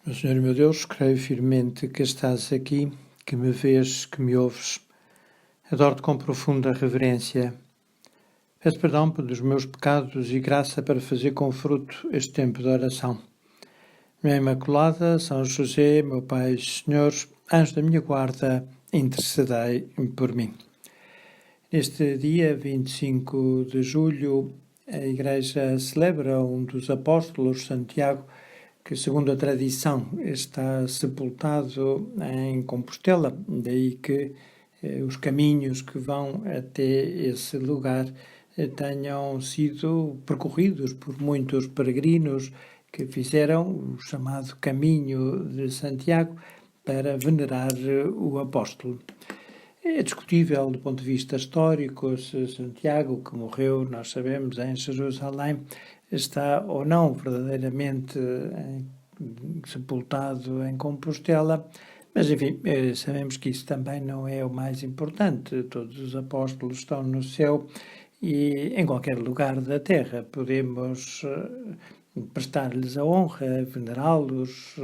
Meu Senhor e meu Deus, creio firmemente que estás aqui, que me vês, que me ouves. Adoro-te com profunda reverência. Peço perdão pelos meus pecados e graça para fazer com fruto este tempo de oração. Minha Imaculada, São José, meu Pai e Senhor, anjo da minha guarda, intercedei por mim. Neste dia 25 de julho, a Igreja celebra um dos apóstolos, Santiago, que, segundo a tradição, está sepultado em Compostela, daí que os caminhos que vão até esse lugar tenham sido percorridos por muitos peregrinos que fizeram o chamado Caminho de Santiago para venerar o apóstolo. É discutível do ponto de vista histórico se Santiago, que morreu, nós sabemos, em Jerusalém, está ou não verdadeiramente sepultado em Compostela, mas enfim, sabemos que isso também não é o mais importante. Todos os apóstolos estão no céu e em qualquer lugar da terra podemos prestar-lhes a honra, venerá-los,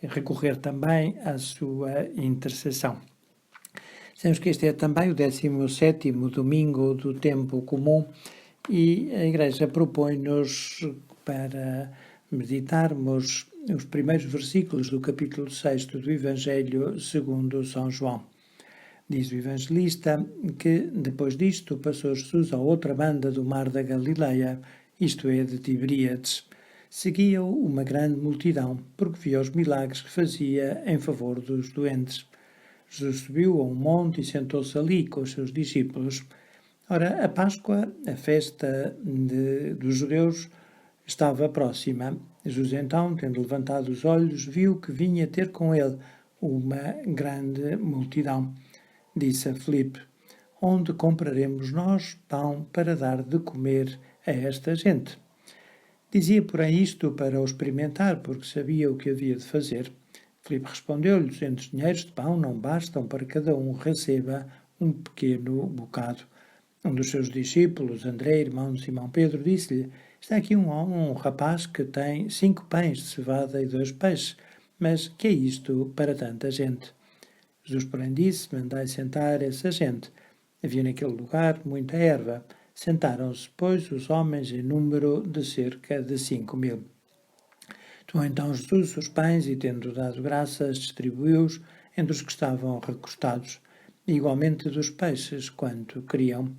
recorrer também à sua intercessão. Sabemos que este é também o 17º domingo do tempo comum e a Igreja propõe-nos para meditarmos os primeiros versículos do capítulo 6 do Evangelho segundo São João. Diz o evangelista que, depois disto, passou Jesus à outra banda do mar da Galileia, isto é, de Tiberíades. Seguia-o uma grande multidão, porque via os milagres que fazia em favor dos doentes. Jesus subiu a um monte e sentou-se ali com os seus discípulos. Ora, a Páscoa, a festa dos judeus, estava próxima. Jesus, então, tendo levantado os olhos, viu que vinha ter com ele uma grande multidão. Disse a Filipe: onde compraremos nós pão para dar de comer a esta gente? Dizia, porém, isto para o experimentar, porque sabia o que havia de fazer. Filipe respondeu-lhe: 200 dinheiros de pão não bastam para cada um receba um pequeno bocado. Um dos seus discípulos, André, irmão de Simão Pedro, disse-lhe: está aqui um rapaz que tem 5 pães de cevada e 2 peixes, mas que é isto para tanta gente? Jesus, porém, disse: mandai sentar essa gente. Havia naquele lugar muita erva. Sentaram-se, pois, os homens em número de cerca de 5.000. Tomou então Jesus os pães e, tendo dado graças, distribuiu-os entre os que estavam recostados, e igualmente dos peixes, quanto queriam.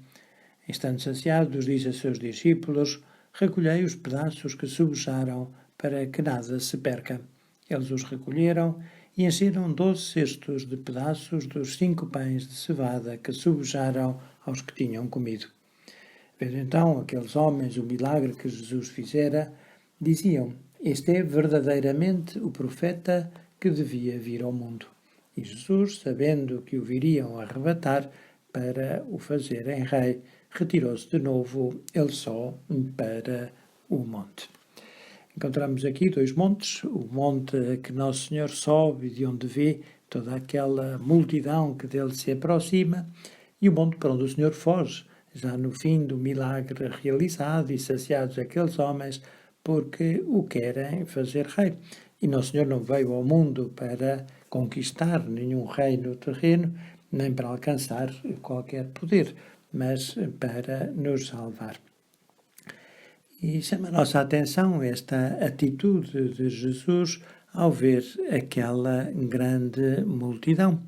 Estando saciados, disse a seus discípulos: recolhei os pedaços que sobejaram, para que nada se perca. Eles os recolheram e encheram 12 cestos de pedaços dos 5 pães de cevada que sobejaram aos que tinham comido. Vendo então aqueles homens o milagre que Jesus fizera, diziam: este é verdadeiramente o profeta que devia vir ao mundo. E Jesus, sabendo que o viriam arrebatar para o fazerem rei, retirou-se de novo, ele só, para o monte. Encontramos aqui 2 montes: o monte que Nosso Senhor sobe, de onde vê toda aquela multidão que dele se aproxima, e o monte para onde o Senhor foge, já no fim do milagre realizado e saciados aqueles homens, porque o querem fazer rei. E Nosso Senhor não veio ao mundo para conquistar nenhum reino terreno, nem para alcançar qualquer poder, mas para nos salvar. E chama a nossa atenção esta atitude de Jesus ao ver aquela grande multidão.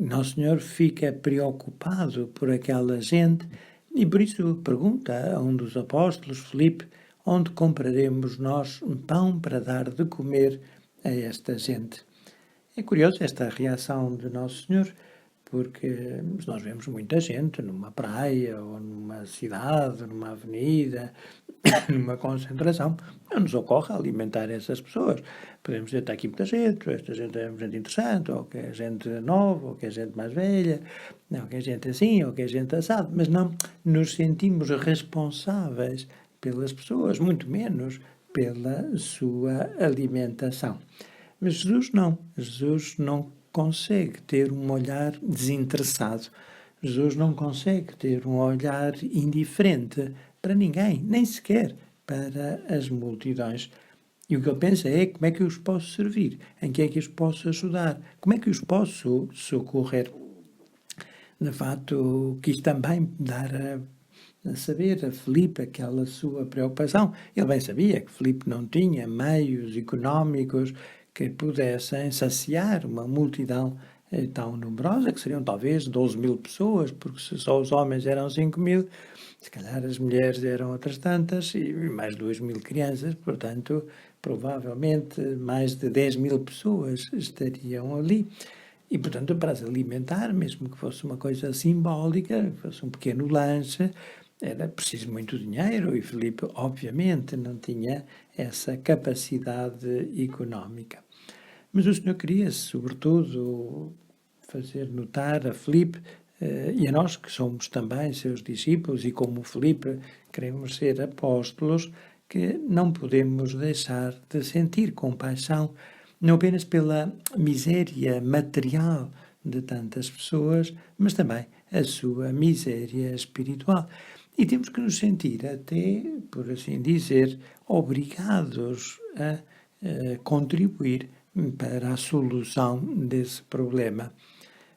Nosso Senhor fica preocupado por aquela gente e por isso pergunta a um dos apóstolos, Filipe: onde compraremos nós pão para dar de comer a esta gente? É curioso esta reação de Nosso Senhor, porque nós vemos muita gente numa praia ou numa cidade, numa avenida, numa concentração. Não nos ocorre alimentar essas pessoas. Podemos dizer: está aqui muita gente, esta gente é gente interessante, ou que é gente nova, ou que é gente mais velha, ou que é gente assim, ou que é gente assado, mas não nos sentimos responsáveis pelas pessoas, muito menos pela sua alimentação. Mas Jesus não consegue ter um olhar desinteressado. Jesus não consegue ter um olhar indiferente para ninguém, nem sequer para as multidões. E o que ele pensa é como é que eu os posso servir, em que é que os posso ajudar, como é que os posso socorrer. De facto, quis também dar a saber a Filipe aquela sua preocupação. Ele bem sabia que Filipe não tinha meios económicos que pudessem saciar uma multidão tão numerosa, que seriam talvez 12.000 pessoas, porque se só os homens eram 5.000, se calhar as mulheres eram outras tantas, e mais 2.000 crianças, portanto, provavelmente mais de 10.000 pessoas estariam ali. E, portanto, para se alimentar, mesmo que fosse uma coisa simbólica, fosse um pequeno lanche, era preciso muito dinheiro e Filipe, obviamente, não tinha essa capacidade económica. Mas o Senhor queria, sobretudo, fazer notar a Filipe e a nós, que somos também seus discípulos e como Filipe queremos ser apóstolos, que não podemos deixar de sentir compaixão não apenas pela miséria material de tantas pessoas, mas também a sua miséria espiritual. E temos que nos sentir até, por assim dizer, obrigados a contribuir para a solução desse problema.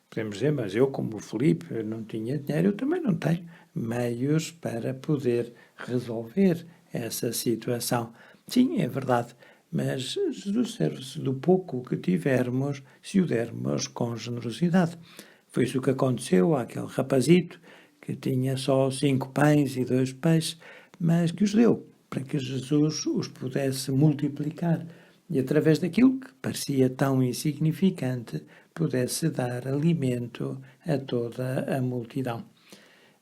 Podemos dizer, mas eu, como o Filipe, não tinha dinheiro, eu também não tenho meios para poder resolver essa situação. Sim, é verdade, mas Jesus serve-se do pouco que tivermos, se o dermos com generosidade. Foi isso que aconteceu àquele rapazito que tinha só 5 pães e 2 peixes, mas que os deu para que Jesus os pudesse multiplicar e, através daquilo que parecia tão insignificante, pudesse dar alimento a toda a multidão.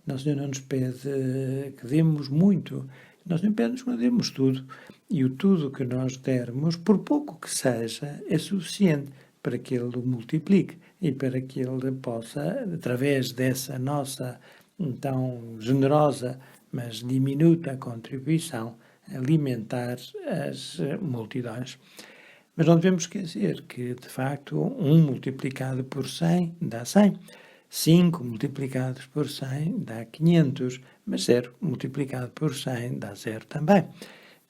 Nosso Senhor não nos pede que demos muito, Nosso Senhor pede-nos que demos tudo, e o tudo que nós dermos, por pouco que seja, é suficiente para que Ele o multiplique e para que Ele possa, através dessa nossa tão generosa, mas diminuta contribuição, alimentar as multidões. Mas não devemos esquecer que, de facto, 1 multiplicado por 100 dá 100, 5 multiplicados por 100 dá 500, mas 0 multiplicado por 100 dá 0 também.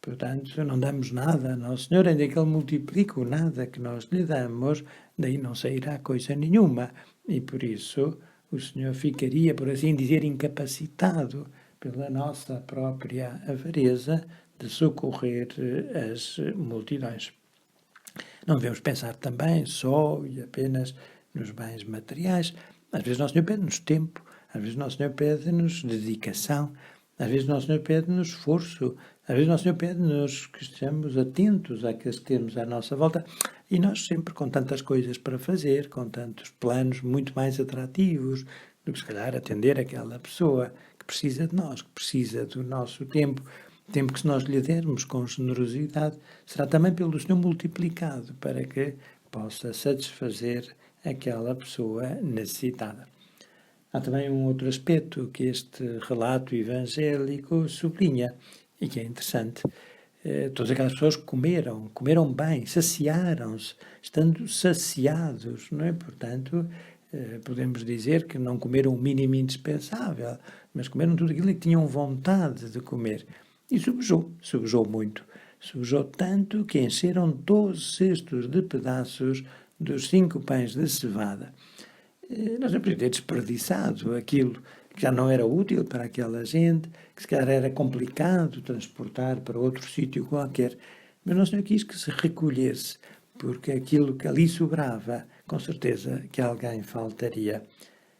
Portanto, não damos nada a Nosso Senhor, ainda que Ele multiplique o nada que nós lhe damos, daí não sairá coisa nenhuma. E por isso o Senhor ficaria, por assim dizer, incapacitado pela nossa própria avareza de socorrer as multidões. Não devemos pensar também só e apenas nos bens materiais. Às vezes Nosso Senhor pede-nos tempo, às vezes Nosso Senhor pede-nos dedicação, às vezes Nosso Senhor pede-nos esforço, às vezes Nosso Senhor pede-nos que estejamos atentos àqueles que temos à nossa volta. E nós sempre com tantas coisas para fazer, com tantos planos muito mais atrativos do que se calhar atender aquela pessoa que precisa de nós, que precisa do nosso tempo que se nós lhe dermos com generosidade, será também pelo Senhor multiplicado para que possa satisfazer aquela pessoa necessitada. Há também um outro aspecto que este relato evangélico sublinha e que é interessante. Todas aquelas pessoas que comeram bem, saciaram-se, estando saciados, não é? Portanto, podemos dizer que não comeram o mínimo indispensável, mas comeram tudo aquilo que tinham vontade de comer. E subejou muito. Subejou tanto que encheram 12 cestos de pedaços dos 5 pães de cevada. Nós não podíamos ter desperdiçado aquilo que já não era útil para aquela gente, que se calhar era complicado transportar para outro sítio qualquer. Mas Nosso Senhor quis que se recolhesse, porque aquilo que ali sobrava, com certeza que alguém faltaria.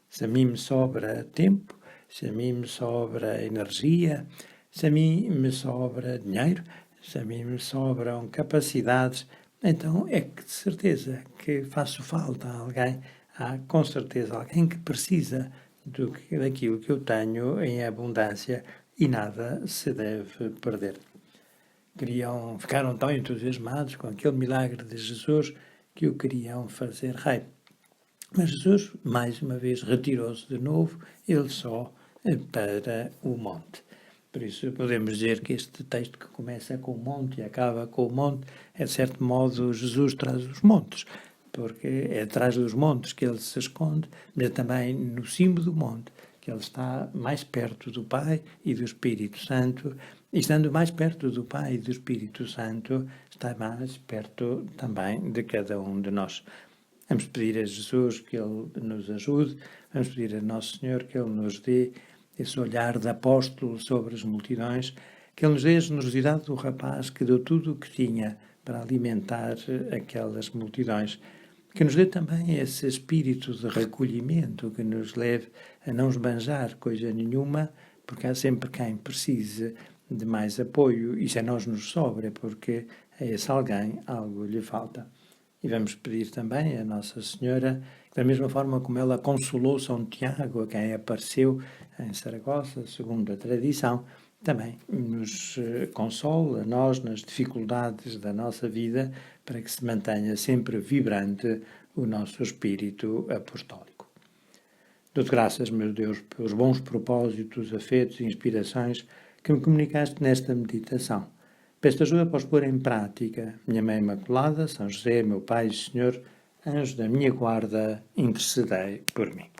Se a mim me sobra tempo, se a mim me sobra energia, se a mim me sobra dinheiro, se a mim me sobram capacidades, então é que de certeza que faço falta a alguém. Há com certeza alguém que precisa daquilo que eu tenho em abundância e nada se deve perder. Ficaram tão entusiasmados com aquele milagre de Jesus que o queriam fazer rei. Mas Jesus, mais uma vez, retirou-se de novo, ele só para o monte. Por isso podemos dizer que este texto que começa com o monte e acaba com o monte, é de certo modo Jesus traz os montes, porque é atrás dos montes que ele se esconde, mas também no cimo do monte, que ele está mais perto do Pai e do Espírito Santo, E estando mais perto do Pai e do Espírito Santo, está mais perto também de cada um de nós. Vamos pedir a Jesus que Ele nos ajude, vamos pedir a Nosso Senhor que Ele nos dê esse olhar de apóstolo sobre as multidões, que Ele nos dê a generosidade do rapaz que deu tudo o que tinha para alimentar aquelas multidões, que nos dê também esse espírito de recolhimento que nos leve a não esbanjar coisa nenhuma, porque há sempre quem precise de mais apoio e se a nós nos sobra, porque a esse alguém algo lhe falta. E vamos pedir também a Nossa Senhora, que da mesma forma como ela consolou São Tiago, a quem apareceu em Saragossa, segundo a tradição, também nos console a nós nas dificuldades da nossa vida, para que se mantenha sempre vibrante o nosso espírito apostólico. Dou-te graças, meu Deus, pelos bons propósitos, afetos e inspirações que me comunicaste nesta meditação. Peço-te ajuda para os pôr em prática. Minha Mãe Imaculada, São José, meu Pai e Senhor, anjo da minha guarda, intercedei por mim.